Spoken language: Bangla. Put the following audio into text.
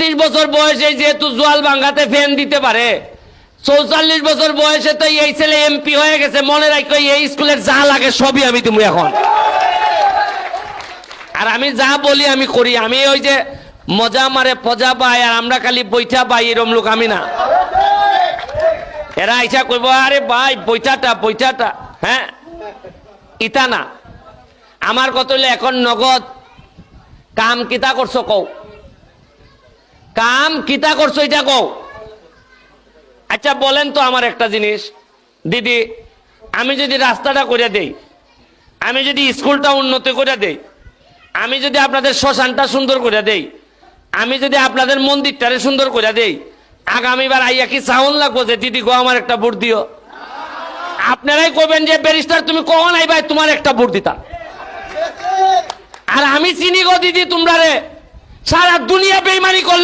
34 বছর বয়সে যেহেতু জোয়াল ভাঙ্গাতে ফ্যান দিতে পারে, 44 বছর বয়সে তো এই ছেলে এমপি হয়ে গেছে। মনে রাখো এই স্কুলের যা লাগে সবই আমি তুমি এখন। আর আমি যা বলি আমি করি। আমি ওই যে মজা মারে পজা পাই আর আমরা খালি বৈঠা পাই এরম লোক আমি না। এরা আইসা কইব আরে ভাই বৈঠাটা হ্যাঁ ইতা না। আমার কত হইলে এখন নগদ কাম কিতা করছো কও, কাম কিতা করছো এটা কও। আচ্ছা বলেন তো আমার একটা জিনিস দিদি, আমি যদি রাস্তাটা করে দেই, আমি যদি স্কুলটা উন্নত করে দেই, আমি যদি আপনাদের শ্মশানটা সুন্দর করে দেই, আমি যদি আপনাদের মন্দিরটারে সুন্দর করে দেই, আগামীবার আইয়া কি সাউন্ড লাগবো যে দিদি গো আমার একটা ভোট দিও? আপনারাই কবেন যে ব্যারিস্টার তুমি কখন আইবা তোমার একটা ভোট দিতা। আর আমি চিনি গো দিদি তোমরা রে, সারা দুনিয়া বেইমানি করলে